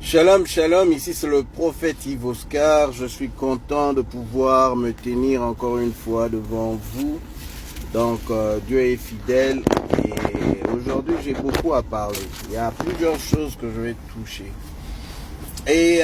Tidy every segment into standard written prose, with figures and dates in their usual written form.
Shalom, shalom, ici c'est le prophète Yves Oscar. Je suis content de pouvoir me tenir encore une fois devant vous. Donc Dieu est fidèle et aujourd'hui j'ai beaucoup à parler. Il y a plusieurs choses que je vais toucher. Et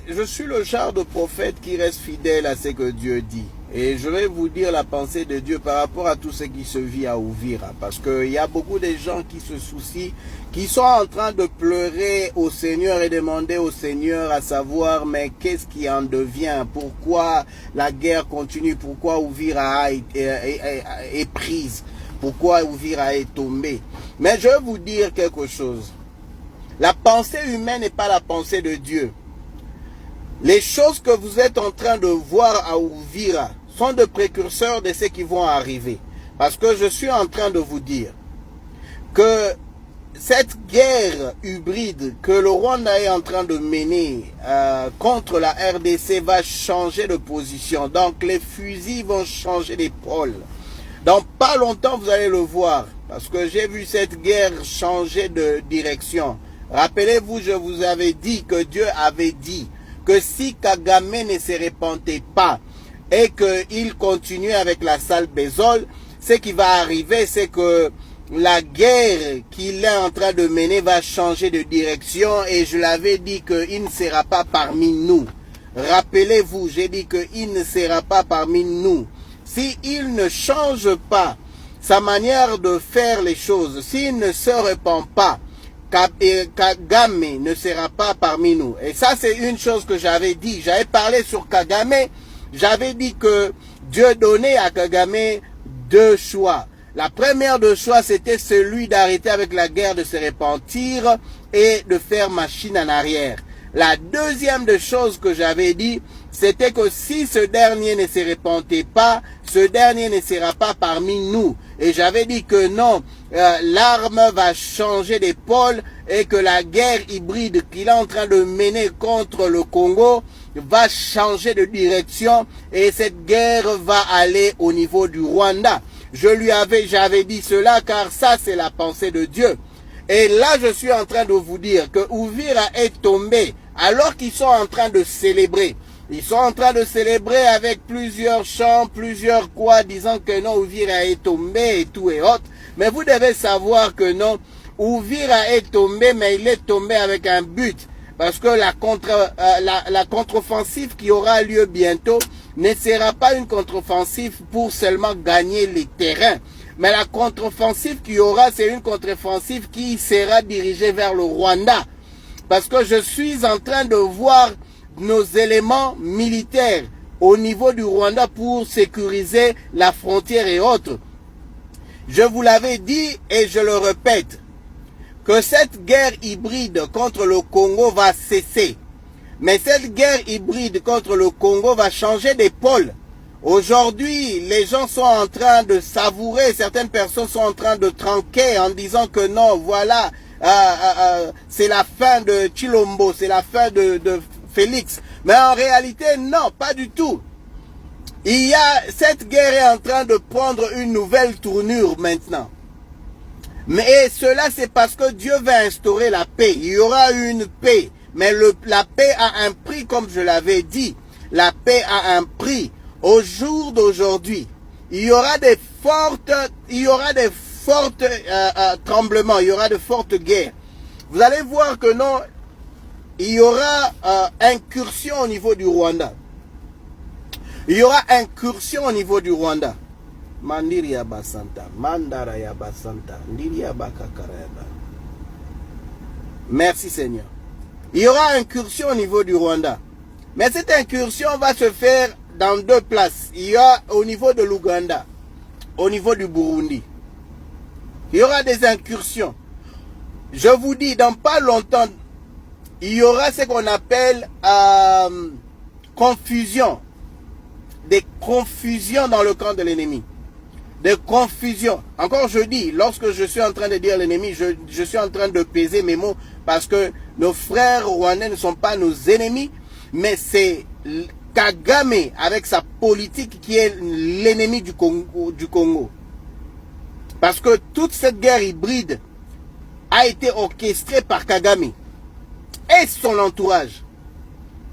je suis le genre de prophète qui reste fidèle à ce que Dieu dit. Et je vais vous dire la pensée de Dieu par rapport à tout ce qui se vit à Uvira. Parce qu'il y a beaucoup de gens qui se soucient, qui sont en train de pleurer au Seigneur et demander au Seigneur à savoir, mais qu'est-ce qui en devient? Pourquoi la guerre continue? Pourquoi Uvira est prise? Pourquoi Uvira est tombée? Mais je vais vous dire quelque chose. La pensée humaine n'est pas la pensée de Dieu. Les choses que vous êtes en train de voir à Uvira sont des précurseurs de ce qui vont arriver. Parce que je suis en train de vous dire que cette guerre hybride que le Rwanda est en train de mener contre la RDC va changer de position. Donc les fusils vont changer d'épaule. Dans pas longtemps, vous allez le voir. Parce que j'ai vu cette guerre changer de direction. Rappelez-vous, je vous avais dit que Dieu avait dit que si Kagame ne se repentait pas et qu'il continue avec la sale bésole, ce qui va arriver, c'est que la guerre qu'il est en train de mener va changer de direction et je l'avais dit qu'il ne sera pas parmi nous. Rappelez-vous, j'ai dit qu'il ne sera pas parmi nous. S'il ne change pas sa manière de faire les choses, s'il ne se repent pas, Kagame ne sera pas parmi nous. Et ça, c'est une chose que j'avais dit. J'avais parlé sur Kagame. J'avais dit que Dieu donnait à Kagame deux choix. La première de choix, c'était celui d'arrêter avec la guerre, de se repentir et de faire machine en arrière. La deuxième de choses que j'avais dit, c'était que si ce dernier ne se repentait pas, ce dernier ne sera pas parmi nous. Et j'avais dit que non, l'arme va changer d'épaule et que la guerre hybride qu'il est en train de mener contre le Congo va changer de direction et cette guerre va aller au niveau du Rwanda. J'avais dit cela car ça c'est la pensée de Dieu. Et là je suis en train de vous dire que Uvira est tombé alors qu'ils sont en train de célébrer. Ils sont en train de célébrer avec plusieurs chants, plusieurs quoi, disant que non, Uvira est tombé et tout et autres. Mais vous devez savoir que non, Uvira est tombé, mais il est tombé avec un but. Parce que la contre-offensive qui aura lieu bientôt ne sera pas une contre-offensive pour seulement gagner les terrains. Mais la contre-offensive qui aura, c'est une contre-offensive qui sera dirigée vers le Rwanda. Parce que je suis en train de voir nos éléments militaires au niveau du Rwanda pour sécuriser la frontière et autres. Je vous l'avais dit et je le répète, que cette guerre hybride contre le Congo va cesser. Mais cette guerre hybride contre le Congo va changer d'épaule. Aujourd'hui, les gens sont en train de savourer, certaines personnes sont en train de tranquer en disant que non, voilà, c'est la fin de Chilombo, c'est la fin de Félix. Mais en réalité, non, pas du tout. Cette guerre est en train de prendre une nouvelle tournure maintenant. Mais cela, c'est parce que Dieu va instaurer la paix. Il y aura une paix. Mais la paix a un prix, comme je l'avais dit. La paix a un prix. Au jour d'aujourd'hui, il y aura des fortes tremblements, il y aura de fortes guerres. Vous allez voir que non, il y aura incursion au niveau du Rwanda. Il y aura incursion au niveau du Rwanda. Mandiri Yabasanta, Mandara Yabasanta, Ndiri Yabakakareba. Merci Seigneur. Il y aura incursion au niveau du Rwanda. Mais cette incursion va se faire dans deux places. Il y a au niveau de l'Ouganda, au niveau du Burundi. Il y aura des incursions. Je vous dis, dans pas longtemps, il y aura ce qu'on appelle confusion. Des confusions dans le camp de l'ennemi. Des confusions. Encore je dis, lorsque je suis en train de dire l'ennemi, je suis en train de peser mes mots parce que nos frères rwandais ne sont pas nos ennemis, mais c'est Kagame avec sa politique qui est l'ennemi du Congo. Parce que toute cette guerre hybride a été orchestrée par Kagame. et son entourage.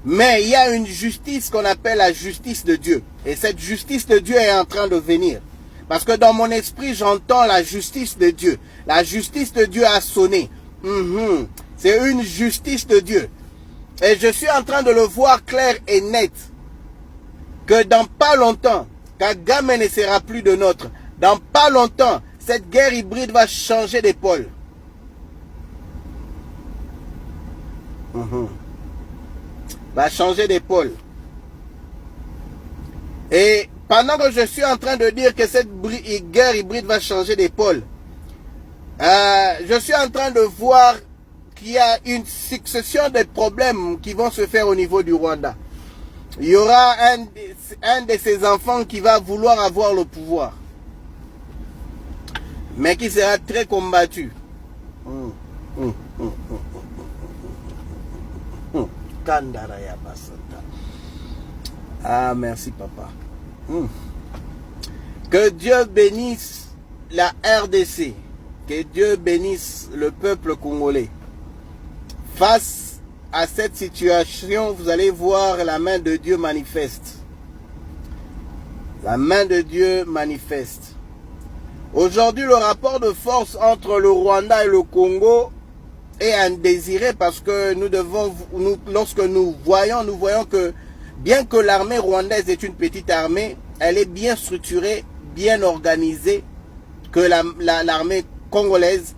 Mais il y a une justice qu'on appelle la justice de Dieu. Et cette justice de Dieu est en train de venir. Parce que dans mon esprit, j'entends la justice de Dieu. La justice de Dieu a sonné. C'est une justice de Dieu. Et je suis en train de le voir clair et net. Que dans pas longtemps, Kagame ne sera plus de nôtre. Dans pas longtemps, cette guerre hybride va changer d'épaule. Va changer d'épaule. Et pendant que je suis en train de dire que cette guerre hybride va changer d'épaule, je suis en train de voir qu'il y a une succession de problèmes qui vont se faire au niveau du Rwanda. Il y aura un de ses enfants qui va vouloir avoir le pouvoir, mais qui sera très combattu. Ah, merci papa. Que Dieu bénisse la RDC. Que Dieu bénisse le peuple congolais. Face à cette situation, vous allez voir la main de Dieu manifeste. La main de Dieu manifeste. Aujourd'hui, le rapport de force entre le Rwanda et le Congo est indésiré parce que lorsque nous voyons que bien que l'armée rwandaise est une petite armée, elle est bien structurée, bien organisée que l'armée congolaise.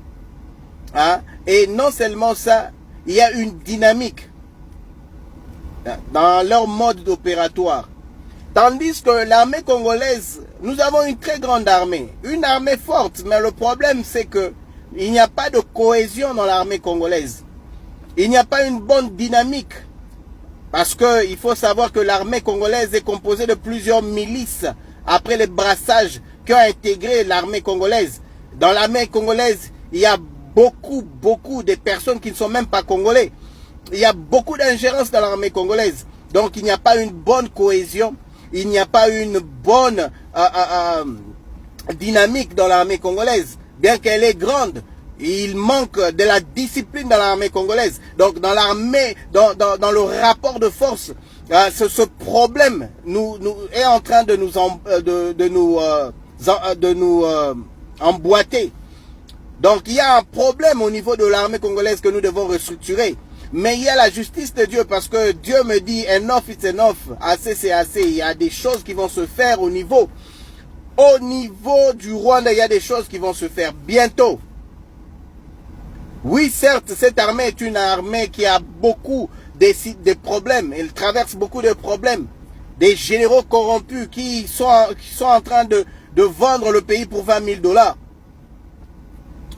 Et non seulement ça, il y a une dynamique dans leur mode opératoire. Tandis que l'armée congolaise, nous avons une très grande armée, une armée forte, mais le problème c'est que il n'y a pas de cohésion dans l'armée congolaise. Il n'y a pas une bonne dynamique. Parce qu'il faut savoir que l'armée congolaise est composée de plusieurs milices après les brassages qui ont intégré l'armée congolaise. Dans l'armée congolaise, il y a beaucoup de personnes qui ne sont même pas congolais. Il y a beaucoup d'ingérence dans l'armée congolaise. Donc il n'y a pas une bonne cohésion. Il n'y a pas une bonne dynamique dans l'armée congolaise. Bien qu'elle est grande, il manque de la discipline dans l'armée congolaise. Donc dans l'armée, dans le rapport de force, ce problème est en train de nous emboîter. Donc il y a un problème au niveau de l'armée congolaise que nous devons restructurer. Mais il y a la justice de Dieu parce que Dieu me dit enough it's enough, assez c'est assez. Il y a des choses qui vont se faire au niveau du Rwanda, il y a des choses qui vont se faire bientôt. Oui, certes, cette armée est une armée qui a beaucoup de problèmes. Elle traverse beaucoup de problèmes. Des généraux corrompus qui sont en train de vendre le pays pour 20 000 $.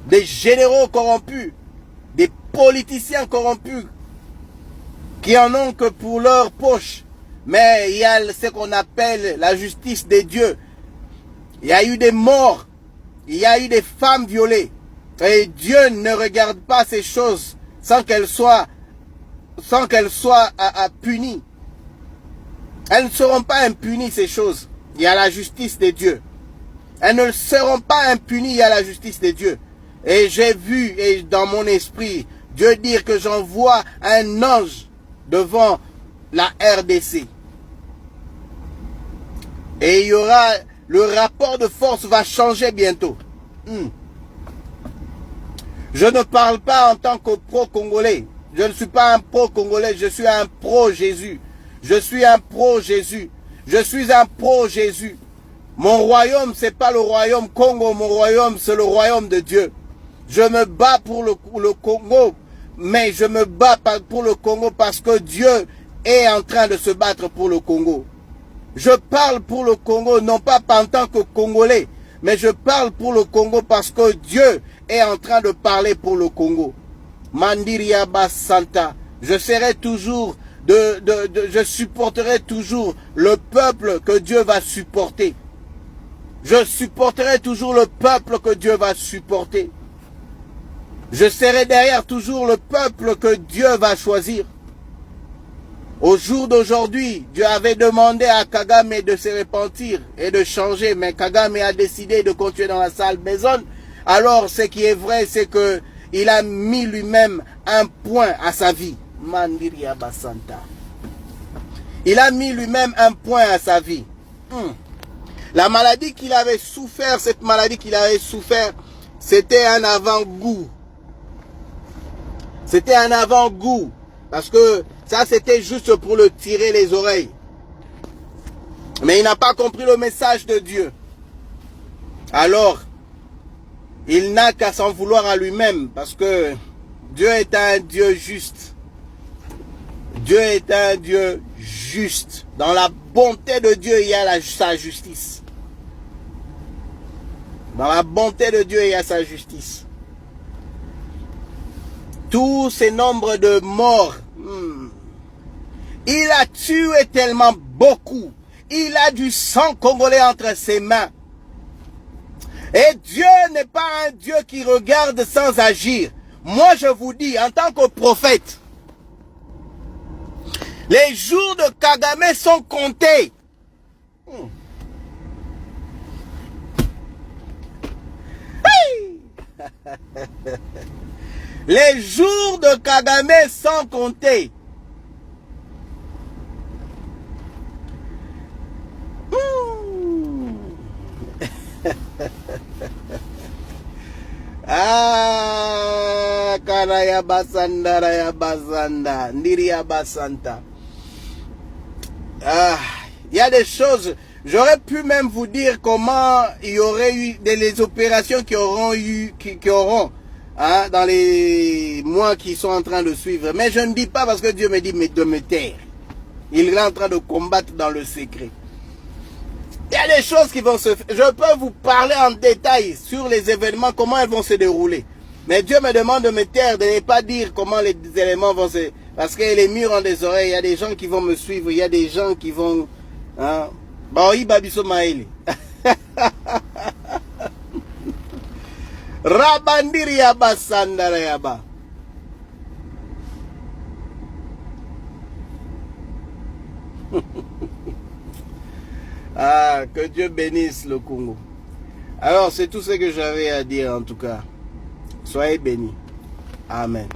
Des généraux corrompus. Des politiciens corrompus qui en ont que pour leur poche. Mais il y a ce qu'on appelle la justice des dieux. Il y a eu des morts. Il y a eu des femmes violées. Et Dieu ne regarde pas ces choses sans qu'elles soient punies. Elles ne seront pas impunies, ces choses. Il y a la justice des dieux. Elles ne seront pas impunies, il y a la justice des dieux. Et j'ai vu dans mon esprit Dieu dire que j'envoie un ange devant la RDC. Et il y aura, le rapport de force va changer bientôt. Je ne parle pas en tant que pro-congolais. Je ne suis pas un pro-congolais, je suis un pro-Jésus. Je suis un pro-Jésus. Je suis un pro-Jésus. Mon royaume, c'est pas le royaume Congo. Mon royaume, c'est le royaume de Dieu. Je me bats pour le Congo. Mais je me bats pour le Congo parce que Dieu est en train de se battre pour le Congo. Je parle pour le Congo, non pas en tant que Congolais. Mais je parle pour le Congo parce que Dieu est en train de parler pour le Congo. Mandiria Basanta. Je serai toujours, je supporterai toujours le peuple que Dieu va supporter. Je supporterai toujours le peuple que Dieu va supporter. Je serai derrière toujours le peuple que Dieu va choisir. Au jour d'aujourd'hui, Dieu avait demandé à Kagame de se repentir et de changer, mais Kagame a décidé de continuer dans la sale maison. Alors, ce qui est vrai, c'est que il a mis lui-même un point à sa vie. Mandiria Basanta. Il a mis lui-même un point à sa vie. La maladie qu'il avait souffert, cette maladie qu'il avait souffert, c'était un avant-goût. C'était un avant-goût. Parce que ça, c'était juste pour le tirer les oreilles. Mais il n'a pas compris le message de Dieu. Alors, il n'a qu'à s'en vouloir à lui-même. Parce que Dieu est un Dieu juste. Dieu est un Dieu juste. Dans la bonté de Dieu, il y a sa justice. Dans la bonté de Dieu, il y a sa justice. Tous ces nombres de morts, il a tué tellement beaucoup. Il a du sang congolais entre ses mains. Et Dieu n'est pas un Dieu qui regarde sans agir. Moi, je vous dis, en tant que prophète, les jours de Kagame sont comptés. Les jours de Kagame sont comptés. Ah, Karaya Basanda, Raya Basanda, Ndiria Basanta. Ah, il y a des choses, j'aurais pu même vous dire comment il y aurait eu les opérations qui auront hein, dans les mois qui sont en train de suivre. Mais je ne dis pas parce que Dieu me dit de me taire. Il est en train de combattre dans le secret. Il y a des choses qui vont se faire. Je peux vous parler en détail sur les événements, comment elles vont se dérouler. Mais Dieu me demande de me taire, de ne pas dire comment les éléments vont se... Parce que les murs ont des oreilles, il y a des gens qui vont me suivre, il y a des gens qui vont... Hein? Rabandiria Basandarayaba. Ah, que Dieu bénisse le Congo. Alors, c'est tout ce que j'avais à dire en tout cas. Soyez bénis. Amen.